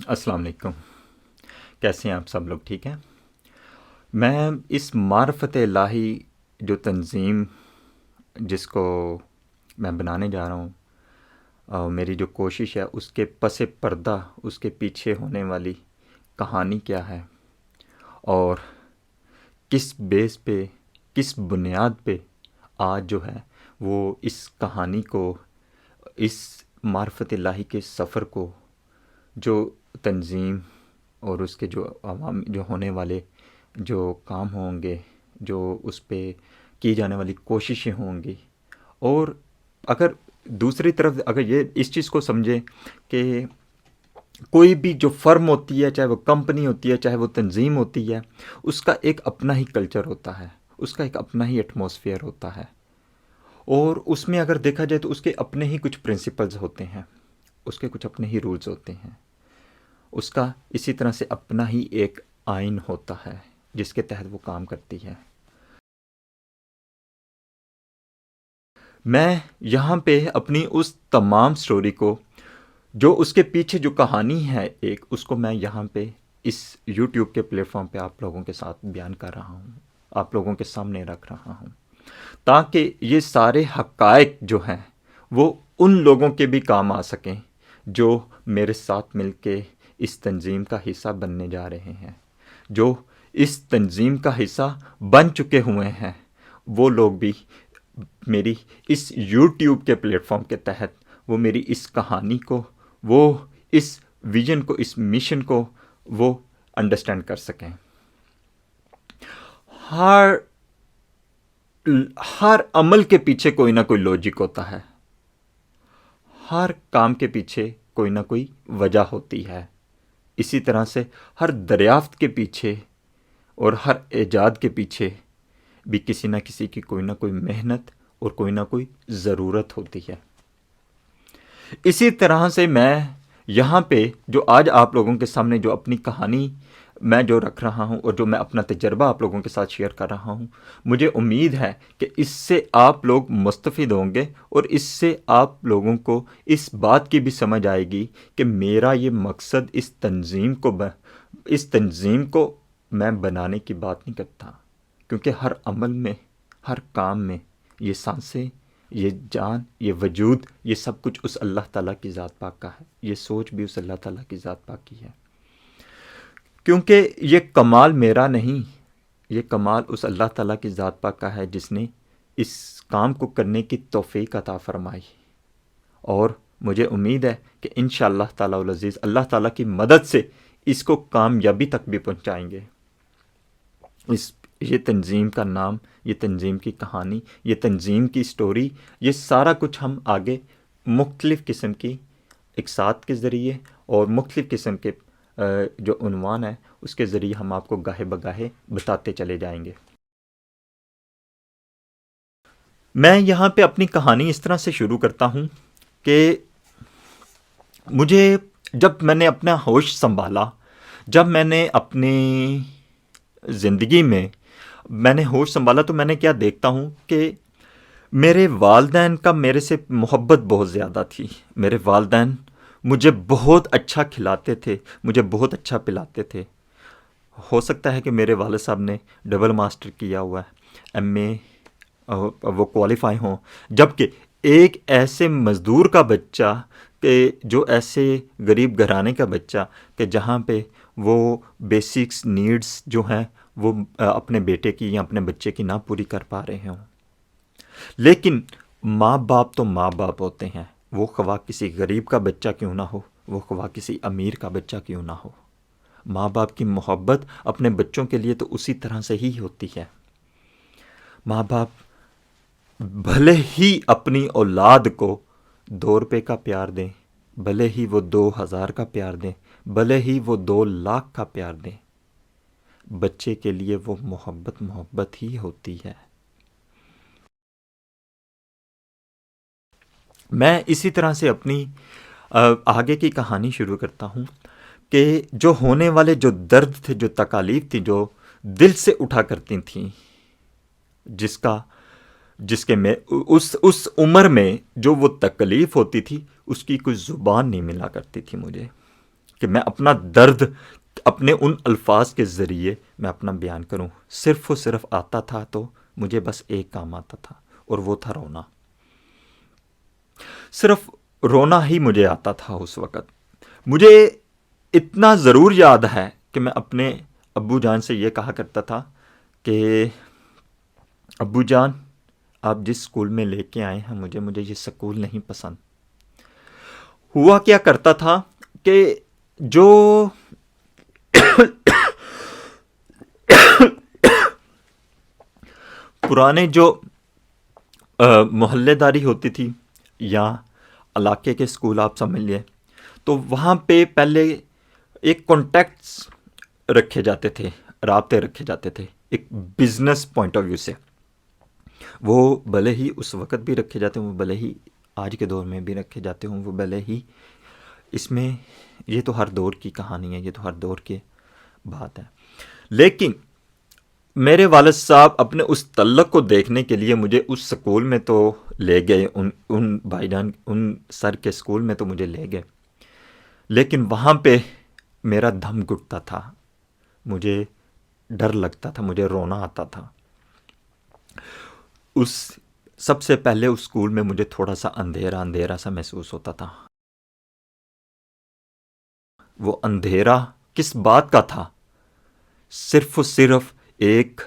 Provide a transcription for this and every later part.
السلام علیکم. کیسے ہیں آپ سب لوگ؟ ٹھیک ہیں. میں اس معرفت الہی جو تنظیم جس کو میں بنانے جا رہا ہوں، میری جو کوشش ہے اس کے پس پردہ، اس کے پیچھے ہونے والی کہانی کیا ہے، اور کس بیس پہ، کس بنیاد پہ آج جو ہے وہ اس کہانی کو، اس معرفت الہی کے سفر کو، جو تنظیم اور اس کے جو عوام جو ہونے والے جو کام ہوں گے، جو اس پہ کی جانے والی کوششیں ہوں گی، اور اگر دوسری طرف اگر یہ اس چیز کو سمجھیں کہ کوئی بھی جو فرم ہوتی ہے، چاہے وہ کمپنی ہوتی ہے، چاہے وہ تنظیم ہوتی ہے، اس کا ایک اپنا ہی کلچر ہوتا ہے، اس کا ایک اپنا ہی ایٹماسفیئر ہوتا ہے، اور اس میں اگر دیکھا جائے تو اس کے اپنے ہی کچھ پرنسپلز ہوتے ہیں، اس کے کچھ اپنے ہی رولز ہوتے ہیں، اس کا اسی طرح سے اپنا ہی ایک آئین ہوتا ہے جس کے تحت وہ کام کرتی ہے. میں یہاں پہ اپنی اس تمام سٹوری کو، جو اس کے پیچھے جو کہانی ہے ایک، اس کو میں یہاں پہ اس یوٹیوب کے پلیٹ فارم پہ آپ لوگوں کے ساتھ بیان کر رہا ہوں، آپ لوگوں کے سامنے رکھ رہا ہوں، تاکہ یہ سارے حقائق جو ہیں وہ ان لوگوں کے بھی کام آ سکیں جو میرے ساتھ مل کے اس تنظیم کا حصہ بننے جا رہے ہیں، جو اس تنظیم کا حصہ بن چکے ہوئے ہیں. وہ لوگ بھی میری اس یوٹیوب کے پلیٹ فارم کے تحت وہ میری اس کہانی کو، وہ اس ویژن کو، اس مشن کو وہ انڈرسٹینڈ کر سکیں. ہر ہر عمل کے پیچھے کوئی نہ کوئی لوجک ہوتا ہے، ہر کام کے پیچھے کوئی نہ کوئی وجہ ہوتی ہے. اسی طرح سے ہر دریافت کے پیچھے اور ہر ایجاد کے پیچھے بھی کسی نہ کسی کی کوئی نہ کوئی محنت اور کوئی نہ کوئی ضرورت ہوتی ہے. اسی طرح سے میں یہاں پہ جو آج آپ لوگوں کے سامنے جو اپنی کہانی میں جو رکھ رہا ہوں، اور جو میں اپنا تجربہ آپ لوگوں کے ساتھ شیئر کر رہا ہوں، مجھے امید ہے کہ اس سے آپ لوگ مستفید ہوں گے، اور اس سے آپ لوگوں کو اس بات کی بھی سمجھ آئے گی کہ میرا یہ مقصد اس تنظیم کو میں بنانے کی بات نہیں کرتا، کیونکہ ہر عمل میں، ہر کام میں یہ سانسیں، یہ جان، یہ وجود، یہ سب کچھ اس اللہ تعالیٰ کی ذات پاک کا ہے. یہ سوچ بھی اس اللہ تعالیٰ کی ذات پاک کی ہے، کیونکہ یہ کمال میرا نہیں، یہ کمال اس اللہ تعالیٰ کی ذات پاک کا ہے جس نے اس کام کو کرنے کی توفیق عطا فرمائی. اور مجھے امید ہے کہ انشاءاللہ تعالیٰ العزیز اللہ تعالیٰ کی مدد سے اس کو کامیابی تک بھی پہنچائیں گے. یہ تنظیم کا نام، یہ تنظیم کی کہانی، یہ تنظیم کی سٹوری، یہ سارا کچھ ہم آگے مختلف قسم کی اقساط کے ذریعے اور مختلف قسم کے جو عنوان ہے اس کے ذریعے ہم آپ کو گاہے بگاہے بتاتے چلے جائیں گے. میں یہاں پہ اپنی کہانی اس طرح سے شروع کرتا ہوں کہ مجھے، جب میں نے اپنا ہوش سنبھالا، جب میں نے اپنی زندگی میں نے ہوش سنبھالا، تو میں نے کیا دیکھتا ہوں کہ میرے والدین کا میرے سے محبت بہت زیادہ تھی. میرے والدین مجھے بہت اچھا کھلاتے تھے، مجھے بہت اچھا پلاتے تھے. ہو سکتا ہے کہ میرے والد صاحب نے ڈبل ماسٹر کیا ہوا ہے، ایم اے وہ کوالیفائی ہوں، جبکہ ایک ایسے مزدور کا بچہ، کہ جو ایسے غریب گھرانے کا بچہ کہ جہاں پہ وہ بیسکس نیڈس جو ہیں وہ اپنے بیٹے کی یا اپنے بچے کی نہ پوری کر پا رہے ہوں. لیکن ماں باپ تو ماں باپ ہوتے ہیں، وہ خواہ کسی غریب کا بچہ کیوں نہ ہو، وہ خواہ کسی امیر کا بچہ کیوں نہ ہو. ماں باپ کی محبت اپنے بچوں کے لیے تو اسی طرح سے ہی ہوتی ہے. ماں باپ بھلے ہی اپنی اولاد کو 2 روپے کا پیار دیں، بھلے ہی وہ 2000 کا پیار دیں، بھلے ہی وہ 2 لاکھ کا پیار دیں، بچے کے لیے وہ محبت ہی ہوتی ہے. میں اسی طرح سے اپنی آگے کی کہانی شروع کرتا ہوں کہ جو ہونے والے جو درد تھے، جو تکالیف تھی، جو دل سے اٹھا کرتی تھیں، جس کے میں اس عمر میں جو وہ تکلیف ہوتی تھی، اس کی کوئی زبان نہیں ملا کرتی تھی مجھے کہ میں اپنا درد اپنے ان الفاظ کے ذریعے میں اپنا بیان کروں. صرف و صرف آتا تھا تو مجھے بس ایک کام آتا تھا، اور وہ تھا رونا. صرف رونا ہی مجھے آتا تھا اس وقت. مجھے اتنا ضرور یاد ہے کہ میں اپنے ابو جان سے یہ کہا کرتا تھا کہ ابو جان، آپ جس سکول میں لے کے آئے ہیں مجھے یہ سکول نہیں پسند. ہوا کیا کرتا تھا کہ جو پرانے جو محلے داری ہوتی تھی یا علاقے کے سکول آپ سمجھ لیے، تو وہاں پہ پہلے ایک کانٹیکٹس رکھے جاتے تھے، رابطے رکھے جاتے تھے ایک بزنس پوائنٹ آف ویو سے. وہ بھلے ہی اس وقت بھی رکھے جاتے ہوں، وہ بھلے ہی آج کے دور میں بھی رکھے جاتے ہوں، وہ بھلے ہی اس میں، یہ تو ہر دور کی کہانی ہے، یہ تو ہر دور کی بات ہے. لیکن میرے والد صاحب اپنے اس تعلق کو دیکھنے کے لیے مجھے اس سکول میں تو لے گئے، ان بھائی جان ان سر کے سکول میں تو مجھے لے گئے. لیکن وہاں پہ میرا دم گھٹتا تھا، مجھے ڈر لگتا تھا، مجھے رونا آتا تھا. سب سے پہلے اس سکول میں مجھے تھوڑا سا اندھیرا سا محسوس ہوتا تھا. وہ اندھیرا کس بات کا تھا؟ صرف و صرف ایک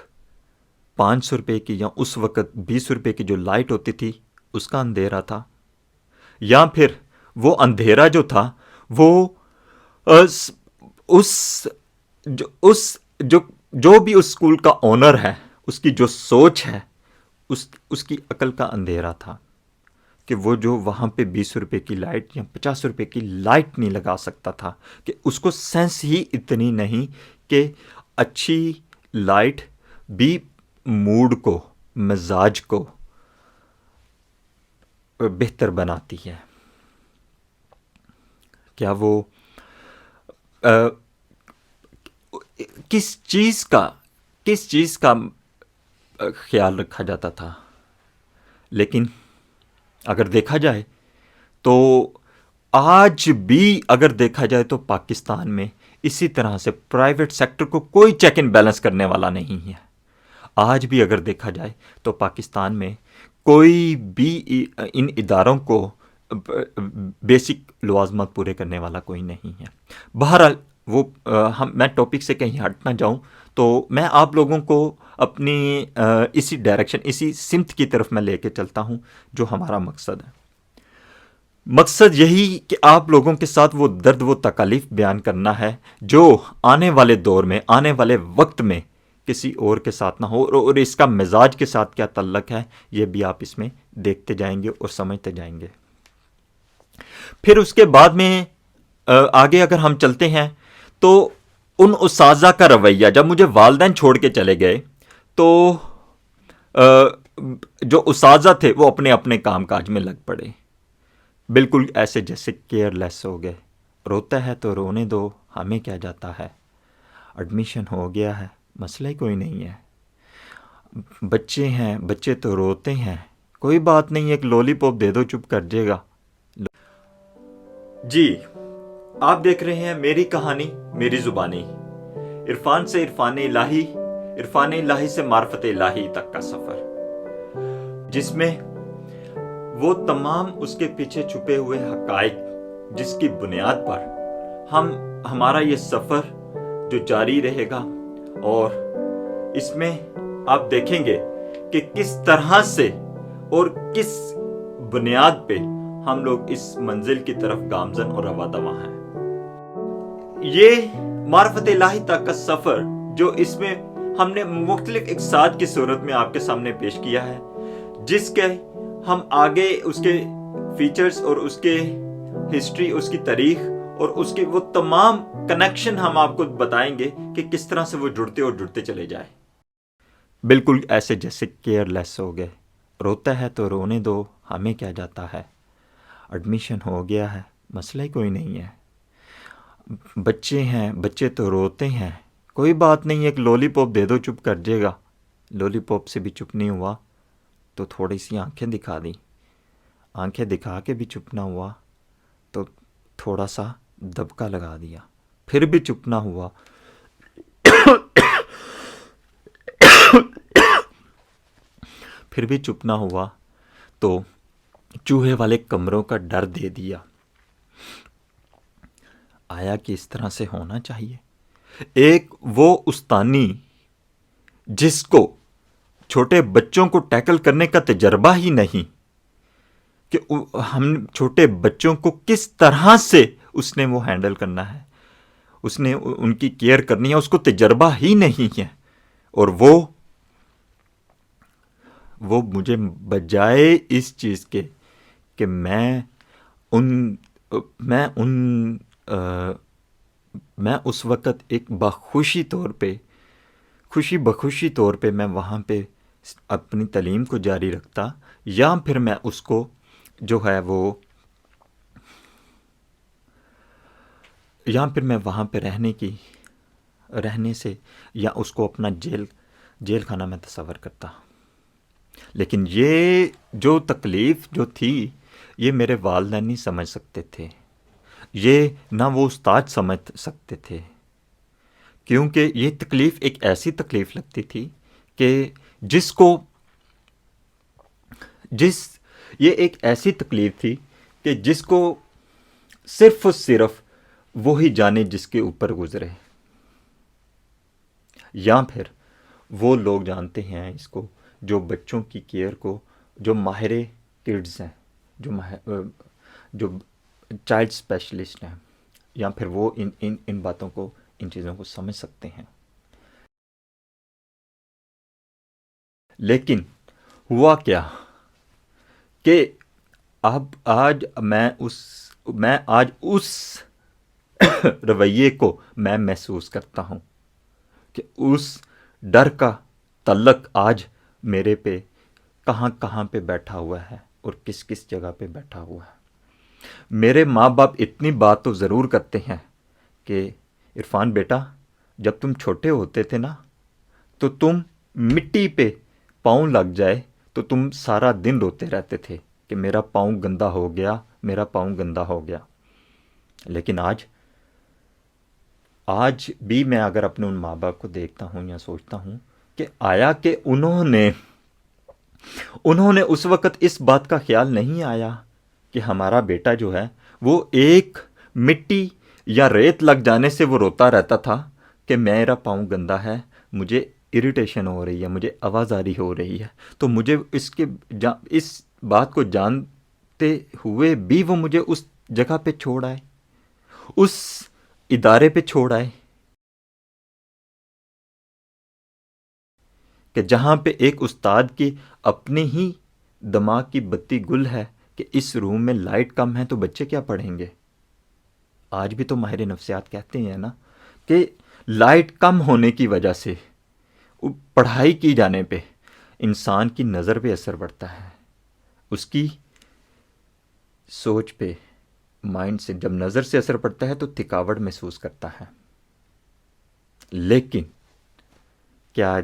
500 روپے کی یا اس وقت 20 روپے کی جو لائٹ ہوتی تھی اس کا اندھیرا تھا، یا پھر وہ اندھیرا جو تھا وہ جو بھی اس سکول کا اونر ہے، اس کی جو سوچ ہے، اس کی عقل کا اندھیرا تھا کہ وہ جو وہاں پہ 20 روپے کی لائٹ یا 50 روپے کی لائٹ نہیں لگا سکتا تھا، کہ اس کو سینس ہی اتنی نہیں کہ اچھی لائٹ بھی موڈ کو، مزاج کو بہتر بناتی ہے. کیا وہ کس چیز کا خیال رکھا جاتا تھا؟ لیکن اگر دیکھا جائے تو آج بھی اگر دیکھا جائے تو پاکستان میں اسی طرح سے پرائیویٹ سیکٹر کو کوئی چیک اینڈ بیلنس کرنے والا نہیں ہے. آج بھی اگر دیکھا جائے تو پاکستان میں کوئی بھی ان اداروں کو بیسک لوازمات پورے کرنے والا کوئی نہیں ہے. بہرحال میں ٹاپک سے کہیں ہٹ نہ جاؤں تو میں آپ لوگوں کو اپنی اسی ڈائریکشن، اسی سمت کی طرف میں لے کے چلتا ہوں جو ہمارا مقصد ہے. مقصد یہی کہ آپ لوگوں کے ساتھ وہ درد، وہ تکالیف بیان کرنا ہے جو آنے والے دور میں، آنے والے وقت میں کسی اور کے ساتھ نہ ہو، اور اس کا مزاج کے ساتھ کیا تعلق ہے یہ بھی آپ اس میں دیکھتے جائیں گے اور سمجھتے جائیں گے. پھر اس کے بعد میں آگے اگر ہم چلتے ہیں تو ان اساتذہ کا رویہ، جب مجھے والدین چھوڑ کے چلے گئے تو جو اساتذہ تھے وہ اپنے اپنے کام کاج میں لگ پڑے، بالکل ایسے جیسے کیئر لیس ہو گئے. روتا ہے تو رونے دو، ہمیں کیا جاتا ہے، ایڈمیشن ہو گیا ہے، مسئلہ ہی کوئی نہیں ہے. بچے ہیں، بچے تو روتے ہیں، کوئی بات نہیں، ایک لولی پاپ دے دو، چپ کر جائے گا. جی، آپ دیکھ رہے ہیں میری کہانی میری زبانی، عرفان سے عرفان الہی، عرفان الہی سے معرفت الہی تک کا سفر، جس میں وہ تمام اس کے پیچھے چھپے ہوئے حقائق جس کی بنیاد پر ہمارا یہ سفر جو جاری رہے گا، اور اس میں آپ دیکھیں گے کہ کس طرح سے اور کس بنیاد پہ ہم لوگ اس منزل کی طرف گامزن اور رواں ہیں. یہ معرفت الہی تک کا سفر جو اس میں ہم نے مختلف اقساط کی صورت میں آپ کے سامنے پیش کیا ہے، جس کے ہم آگے اس کے فیچرز اور اس کے ہسٹری، اس کی تاریخ اور اس کے وہ تمام کنیکشن ہم آپ کو بتائیں گے کہ کس طرح سے وہ جڑتے اور جڑتے چلے جائیں. بالکل ایسے جیسے کیئر لیس ہو گئے، روتا ہے تو رونے دو، ہمیں کیا جاتا ہے، ایڈمیشن ہو گیا ہے، مسئلہ ہی کوئی نہیں ہے. بچے ہیں، بچے تو روتے ہیں، کوئی بات نہیں، ایک لولی پاپ دے دو، چپ کر جائے گا. لولی پاپ سے بھی چپ نہیں ہوا تو تھوڑی سی آنکھیں دکھا دی، آنکھیں دکھا کے بھی چپ نہ ہوا تو تھوڑا سا دبکا لگا دیا، پھر بھی چپ نہ ہوا. پھر بھی چپ نہ ہوا تو چوہے والے کمروں کا ڈر دے دیا. آیا کہ اس طرح سے ہونا چاہیے. ایک وہ استانی جس کو چھوٹے بچوں کو ٹیکل کرنے کا تجربہ ہی نہیں کہ ہم چھوٹے بچوں کو کس طرح سے اس نے وہ ہینڈل کرنا ہے، اس نے ان کی کیئر کرنی ہے، اس کو تجربہ ہی نہیں ہے. اور وہ مجھے بجائے اس چیز کے کہ میں اس وقت ایک خوشی بخوشی طور پہ میں وہاں پہ اپنی تعلیم کو جاری رکھتا، یا پھر میں اس کو جو ہے وہ یا پھر میں وہاں پہ رہنے سے یا اس کو اپنا جیل خانہ میں تصور کرتا. لیکن یہ جو تکلیف جو تھی یہ میرے والدین نہیں سمجھ سکتے تھے، یہ نہ وہ استاد سمجھ سکتے تھے، کیونکہ یہ تکلیف ایک ایسی تکلیف لگتی تھی کہ یہ ایک ایسی تکلیف تھی کہ جس کو صرف اور صرف وہی جانے جس کے اوپر گزرے، یا پھر وہ لوگ جانتے ہیں اس کو جو بچوں کی کیئر کو، جو ماہر کڈز ہیں، جو چائلڈ اسپیشلسٹ ہیں، یا پھر وہ ان باتوں کو، ان چیزوں کو سمجھ سکتے ہیں. لیکن ہوا کیا کہ آج میں اس رویے کو میں محسوس کرتا ہوں کہ اس ڈر کا تعلق آج میرے پہ کہاں پہ بیٹھا ہوا ہے اور کس جگہ پہ بیٹھا ہوا ہے. میرے ماں باپ اتنی بات تو ضرور کرتے ہیں کہ عرفان بیٹا، جب تم چھوٹے ہوتے تھے نا تو تم مٹی پہ پاؤں لگ جائے تو تم سارا دن روتے رہتے تھے کہ میرا پاؤں گندا ہو گیا، میرا پاؤں گندا ہو گیا. لیکن آج بھی میں اگر اپنے ان ماں باپ کو دیکھتا ہوں یا سوچتا ہوں کہ آیا کہ انہوں نے اس وقت اس بات کا خیال نہیں آیا کہ ہمارا بیٹا جو ہے وہ ایک مٹی یا ریت لگ جانے سے وہ روتا رہتا تھا کہ میرا پاؤں گندا ہے، مجھے اریٹیشن ہو رہی ہے، مجھے آوازاری ہو رہی ہے. تو مجھے اس بات کو جانتے ہوئے بھی وہ مجھے اس جگہ پہ چھوڑ آئے، اس ادارے پہ چھوڑ آئے کہ جہاں پہ ایک استاد کی اپنے ہی دماغ کی بتی گل ہے کہ اس روم میں لائٹ کم ہے تو بچے کیا پڑھیں گے. آج بھی تو ماہر نفسیات کہتے ہیں نا کہ لائٹ کم ہونے کی وجہ سے پڑھائی کی جانے پہ انسان کی نظر پہ اثر پڑتا ہے، اس کی سوچ پہ، مائنڈ سے جب نظر سے اثر پڑتا ہے تو تھکاوٹ محسوس کرتا ہے. لیکن کیا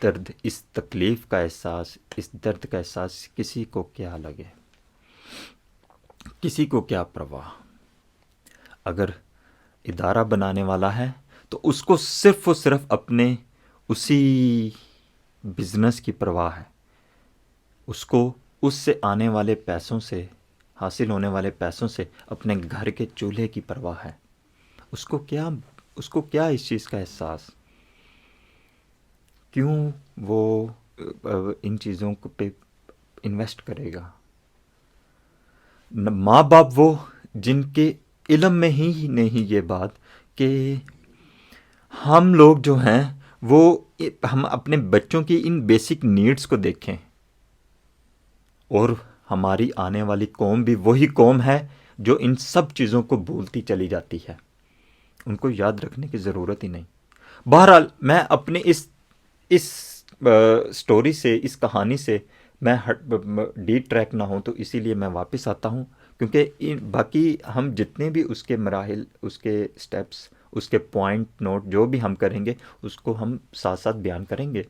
درد، اس تکلیف کا احساس، اس درد کا احساس کسی کو کیا لگے، کسی کو کیا پرواہ. اگر ادارہ بنانے والا ہے تو اس کو صرف اور صرف اپنے اسی بزنس کی پرواہ ہے، اس کو اس سے آنے والے پیسوں سے، حاصل ہونے والے پیسوں سے اپنے گھر کے چولہے کی پرواہ ہے. اس کو کیا اس چیز کا احساس، کیوں وہ ان چیزوں پہ انویسٹ کرے گا. ماں باپ وہ جن کے علم میں ہی نہیں یہ بات کہ ہم لوگ جو ہیں وہ ہم اپنے بچوں کی ان بیسک نیڈز کو دیکھیں، اور ہماری آنے والی قوم بھی وہی قوم ہے جو ان سب چیزوں کو بھولتی چلی جاتی ہے. ان کو یاد رکھنے کی ضرورت ہی نہیں. بہرحال میں اپنے اس سٹوری سے، اس کہانی سے میں ڈی ٹریک نہ ہوں تو اسی لیے میں واپس آتا ہوں، کیونکہ باقی ہم جتنے بھی اس کے مراحل، اس کے سٹیپس، اس کے پوائنٹ نوٹ جو بھی ہم کریں گے اس کو ہم ساتھ ساتھ بیان کریں گے.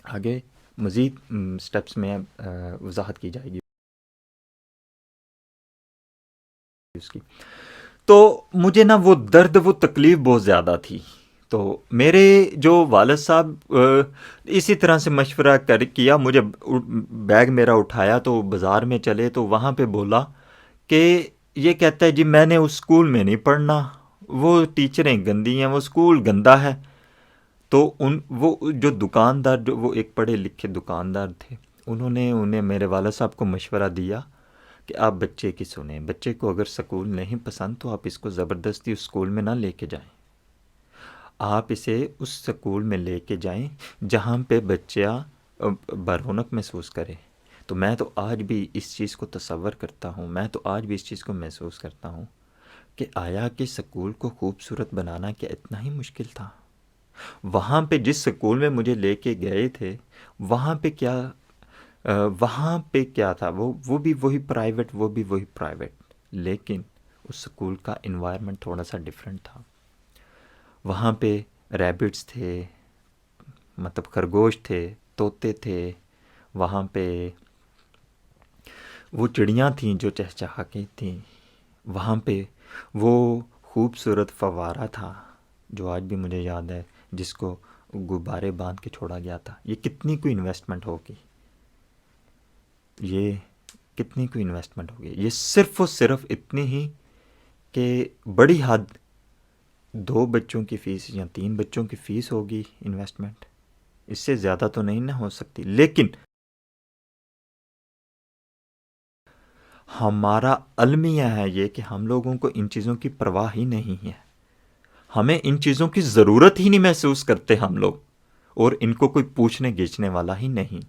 آگے مزید سٹیپس میں وضاحت کی جائے گی اس کی. تو مجھے نا وہ درد وہ تکلیف بہت زیادہ تھی. تو میرے جو والد صاحب اسی طرح سے مشورہ کیا. مجھے بیگ میرا اٹھایا تو بازار میں چلے تو وہاں پہ بولا کہ یہ کہتا ہے جی میں نے اس اسکول میں نہیں پڑھنا, وہ ٹیچریں گندی ہیں, وہ اسکول گندا ہے. تو وہ جو دکاندار, جو وہ ایک پڑھے لکھے دکاندار تھے, انہیں میرے والد صاحب کو مشورہ دیا کہ آپ بچے کی سنیں, بچے کو اگر سکول نہیں پسند تو آپ اس کو زبردستی اس سکول میں نہ لے کے جائیں, آپ اسے اس سکول میں لے کے جائیں جہاں پہ بچہ برونق محسوس کرے. تو میں تو آج بھی اس چیز کو تصور کرتا ہوں, میں تو آج بھی اس چیز کو محسوس کرتا ہوں کہ آیا کہ سکول کو خوبصورت بنانا کیا اتنا ہی مشکل تھا؟ وہاں پہ جس سکول میں مجھے لے کے گئے تھے وہاں پہ کیا تھا, وہ بھی وہی پرائیویٹ, لیکن اس سکول کا انوائرمنٹ تھوڑا سا ڈیفرنٹ تھا. وہاں پہ ریبٹس تھے, مطلب خرگوش تھے, طوطے تھے, وہاں پہ وہ چڑیاں تھیں جو چہچہاتی تھیں, وہاں پہ وہ خوبصورت فوارہ تھا جو آج بھی مجھے یاد ہے, جس کو غبارے باندھ کے چھوڑا گیا تھا. یہ کتنی کوئی انویسٹمنٹ ہوگی, یہ صرف اور صرف اتنی ہی کہ بڑی حد 2 بچوں کی فیس یا 3 بچوں کی فیس ہوگی انویسٹمنٹ, اس سے زیادہ تو نہیں نہ ہو سکتی. لیکن ہمارا المیہ ہے یہ کہ ہم لوگوں کو ان چیزوں کی پرواہ ہی نہیں ہے, ہمیں ان چیزوں کی ضرورت ہی نہیں محسوس کرتے ہم لوگ, اور ان کو کوئی پوچھنے گیچنے والا ہی نہیں.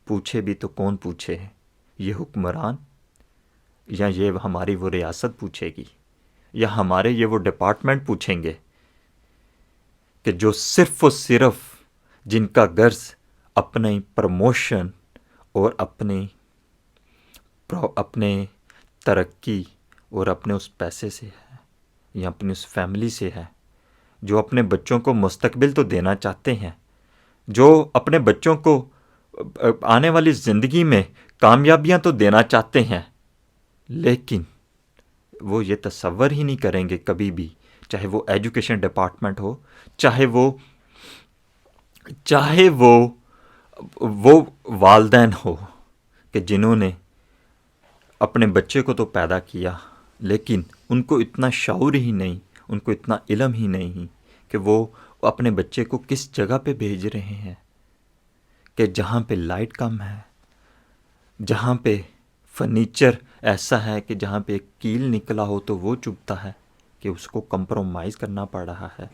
پوچھے بھی تو کون پوچھے, یہ حکمران, یا یہ ہماری وہ ریاست پوچھے گی, یا ہمارے یہ وہ ڈپارٹمنٹ پوچھیں گے کہ جو صرف و صرف جن کا غرض اپنی پروموشن اور اپنے ترقی اور اپنے اس پیسے سے ہے یا اپنی اس فیملی سے ہے, جو اپنے بچوں کو مستقبل تو دینا چاہتے ہیں, جو اپنے بچوں کو آنے والی زندگی میں کامیابیاں تو دینا چاہتے ہیں, لیکن وہ یہ تصور ہی نہیں کریں گے کبھی بھی, چاہے وہ ایجوکیشن ڈپارٹمنٹ ہو, چاہے وہ والدین ہو کہ جنہوں نے اپنے بچے کو تو پیدا کیا, لیکن ان کو اتنا شعور ہی نہیں, ان کو اتنا علم ہی نہیں کہ وہ اپنے بچے کو کس جگہ پہ بھیج رہے ہیں, کہ جہاں پہ لائٹ کم ہے, جہاں پہ فرنیچر ایسا ہے کہ جہاں پہ ایک کیل نکلا ہو تو وہ چبھتا ہے کہ اس کو کمپرومائز کرنا پڑ رہا ہے,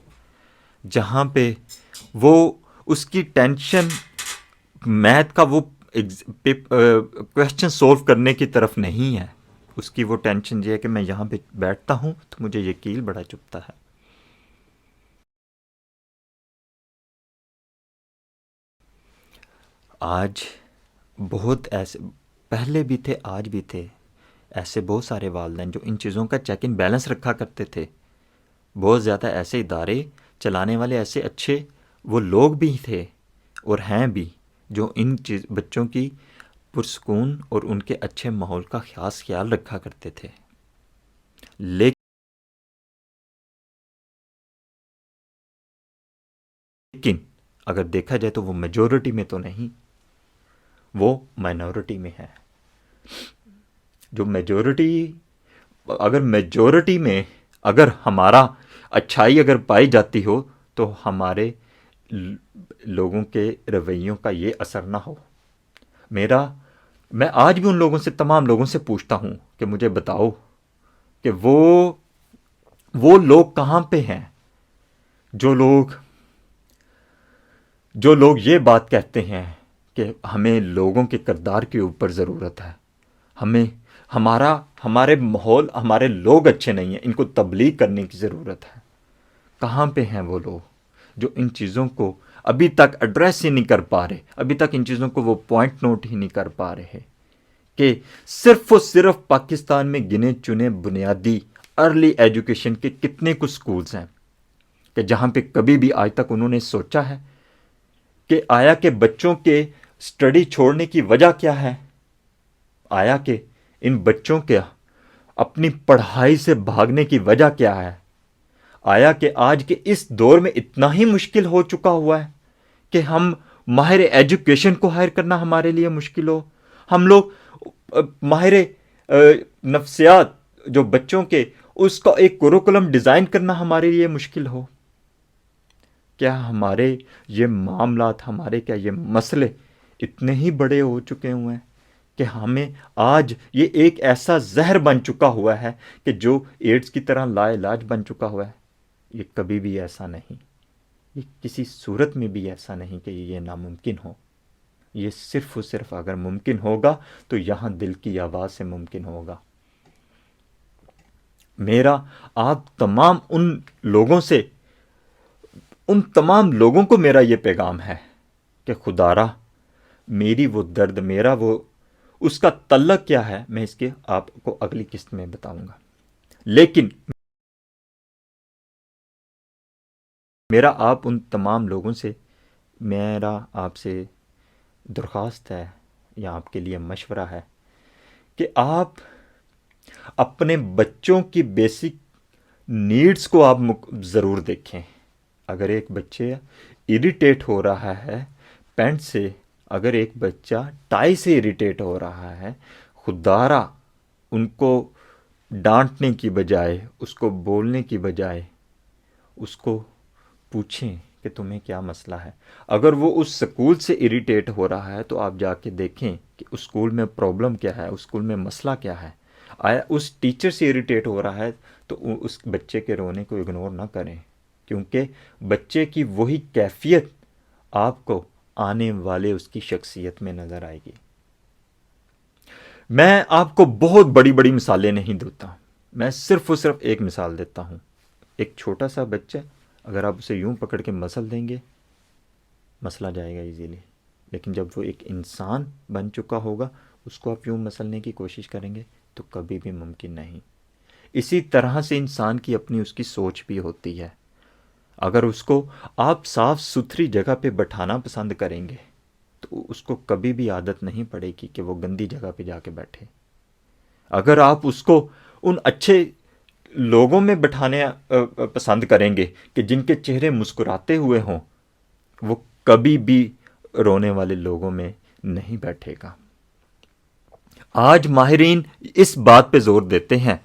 جہاں پہ وہ اس کی ٹینشن میتھ کا وہ کویشچن سولو کرنے کی طرف نہیں ہے, اس کی وہ ٹینشن یہ ہے کہ میں یہاں پہ بیٹھتا ہوں تو مجھے یہ کیل بڑا چبھتا ہے. آج بہت ایسے, پہلے بھی تھے آج بھی تھے, ایسے بہت سارے والدین جو ان چیزوں کا چیک ان بیلنس رکھا کرتے تھے. بہت زیادہ ایسے ادارے چلانے والے ایسے اچھے وہ لوگ بھی تھے اور ہیں بھی, جو ان بچوں کی پرسکون اور ان کے اچھے ماحول کا خاص خیال رکھا کرتے تھے. لیکن اگر دیکھا جائے تو وہ میجورٹی میں تو نہیں, وہ مائنورٹی میں ہے. جو میجورٹی میں اگر ہمارا اچھائی اگر پائی جاتی ہو تو ہمارے لوگوں کے رویوں کا یہ اثر نہ ہو. میں آج بھی ان لوگوں سے, تمام لوگوں سے پوچھتا ہوں کہ مجھے بتاؤ کہ وہ لوگ کہاں پہ ہیں, جو لوگ یہ بات کہتے ہیں کہ ہمیں لوگوں کے کردار کے اوپر ضرورت ہے, ہمارے ماحول, ہمارے لوگ اچھے نہیں ہیں, ان کو تبلیغ کرنے کی ضرورت ہے. کہاں پہ ہیں وہ لوگ جو ان چیزوں کو ابھی تک ایڈریس ہی نہیں کر پا رہے, ابھی تک ان چیزوں کو وہ پوائنٹ نوٹ ہی نہیں کر پا رہے کہ صرف اور صرف پاکستان میں گنے چنے بنیادی ارلی ایجوکیشن کے کتنے کچھ سکولز ہیں کہ جہاں پہ کبھی بھی آج تک انہوں نے سوچا ہے کہ آیا کہ بچوں کے سٹڈی چھوڑنے کی وجہ کیا ہے, آیا کہ ان بچوں اپنی پڑھائی سے بھاگنے کی وجہ کیا ہے؟ آیا کہ آج کے اس دور میں اتنا ہی مشکل ہو چکا ہوا ہے کہ ہم ماہر ایجوکیشن کو ہائر کرنا ہمارے لیے مشکل ہو؟ ہم لوگ ماہر نفسیات جو بچوں کے اس کا ایک کریکولم ڈیزائن کرنا ہمارے لیے مشکل ہو؟ کیا ہمارے یہ معاملات، ہمارے کیا یہ مسئلے اتنے ہی بڑے ہو چکے ہوئے ہیں کہ ہمیں آج یہ ایک ایسا زہر بن چکا ہوا ہے کہ جو ایڈز کی طرح لا علاج بن چکا ہوا ہے؟ یہ کبھی بھی ایسا نہیں، یہ کسی صورت میں بھی ایسا نہیں کہ یہ ناممکن ہو۔ یہ صرف و صرف اگر ممکن ہوگا تو یہاں دل کی آواز سے ممکن ہوگا۔ میرا آپ تمام ان تمام لوگوں کو میرا یہ پیغام ہے کہ خدا را میری وہ درد، میرا وہ اس کا تعلق کیا ہے، میں اس کے آپ کو اگلی قسط میں بتاؤں گا۔ لیکن میرا آپ ان تمام لوگوں سے، میرا آپ سے درخواست ہے یا آپ کے لیے مشورہ ہے کہ آپ اپنے بچوں کی بیسک نیڈز کو آپ ضرور دیکھیں۔ اگر ایک بچے اریٹیٹ ہو رہا ہے پینٹ سے، اگر ایک بچہ ٹائی سے اریٹیٹ ہو رہا ہے، خدارا ان کو ڈانٹنے کی بجائے، اس کو بولنے کی بجائے، اس کو پوچھیں کہ تمہیں کیا مسئلہ ہے۔ اگر وہ اس سکول سے اریٹیٹ ہو رہا ہے تو آپ جا کے دیکھیں کہ اس سکول میں پرابلم کیا ہے، اس سکول میں مسئلہ کیا ہے۔ آیا اس ٹیچر سے اریٹیٹ ہو رہا ہے تو اس بچے کے رونے کو اگنور نہ کریں، کیونکہ بچے کی وہی کیفیت آپ کو آنے والے اس کی شخصیت میں نظر آئے گی۔ میں آپ کو بہت بڑی بڑی مثالیں نہیں دیتا، میں صرف و صرف ایک مثال دیتا ہوں۔ ایک چھوٹا سا بچہ، اگر آپ اسے یوں پکڑ کے مسل دیں گے، مسلا جائے گا ایزیلی، لیکن جب وہ ایک انسان بن چکا ہوگا، اس کو آپ یوں مسلنے کی کوشش کریں گے تو کبھی بھی ممکن نہیں۔ اسی طرح سے انسان کی اپنی اس کی سوچ بھی ہوتی ہے۔ اگر اس کو آپ صاف ستھری جگہ پہ بٹھانا پسند کریں گے تو اس کو کبھی بھی عادت نہیں پڑے گی کہ وہ گندی جگہ پہ جا کے بیٹھے۔ اگر آپ اس کو ان اچھے لوگوں میں بٹھانے پسند کریں گے کہ جن کے چہرے مسکراتے ہوئے ہوں، وہ کبھی بھی رونے والے لوگوں میں نہیں بیٹھے گا۔ آج ماہرین اس بات پہ زور دیتے ہیں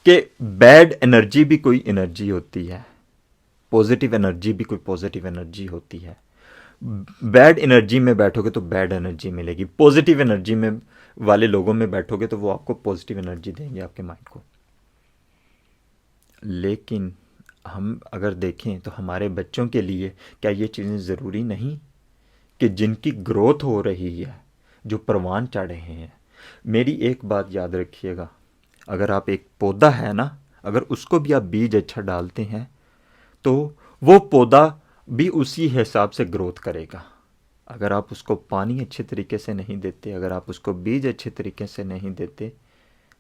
کہ بیڈ انرجی بھی کوئی انرجی ہوتی ہے، پازیٹیو انرجی بھی کوئی پازیٹیو انرجی ہوتی ہے۔ بیڈ انرجی میں بیٹھو گے تو بیڈ انرجی ملے گی، پازیٹیو انرجی میں والے لوگوں میں بیٹھو گے تو وہ آپ کو پازیٹیو انرجی دیں گے، آپ کے مائنڈ کو۔ لیکن ہم اگر دیکھیں تو ہمارے بچوں کے لیے کیا یہ چیزیں ضروری نہیں کہ جن کی گروتھ ہو رہی ہے، جو پروان چڑھ رہے ہیں؟ میری ایک بات یاد رکھیے گا، اگر آپ ایک پودا ہے نا، اگر اس کو بھی آپ بیج اچھا ڈالتے ہیں تو وہ پودا بھی اسی حساب سے گروتھ کرے گا۔ اگر آپ اس کو پانی اچھے طریقے سے نہیں دیتے، اگر آپ اس کو بیج اچھے طریقے سے نہیں دیتے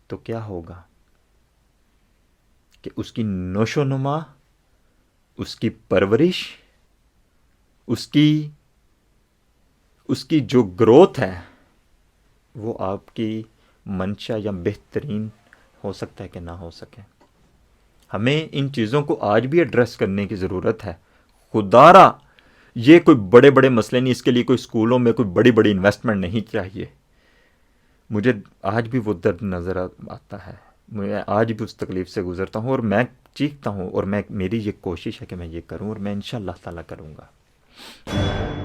تو کیا ہوگا کہ اس کی نشو و نما، اس کی پرورش، اس کی جو گروتھ ہے وہ آپ کی منشا یا بہترین ہو سکتا ہے کہ نہ ہو سکے۔ ہمیں ان چیزوں کو آج بھی ایڈریس کرنے کی ضرورت ہے۔ خدارا یہ کوئی بڑے بڑے مسئلے نہیں، اس کے لیے کوئی اسکولوں میں کوئی بڑی بڑی انویسٹمنٹ نہیں چاہیے۔ مجھے آج بھی وہ درد نظر آتا ہے، میں آج بھی اس تکلیف سے گزرتا ہوں، اور میں چیختا ہوں، اور میری یہ کوشش ہے کہ میں یہ کروں، اور میں انشاءاللہ تعالیٰ کروں گا۔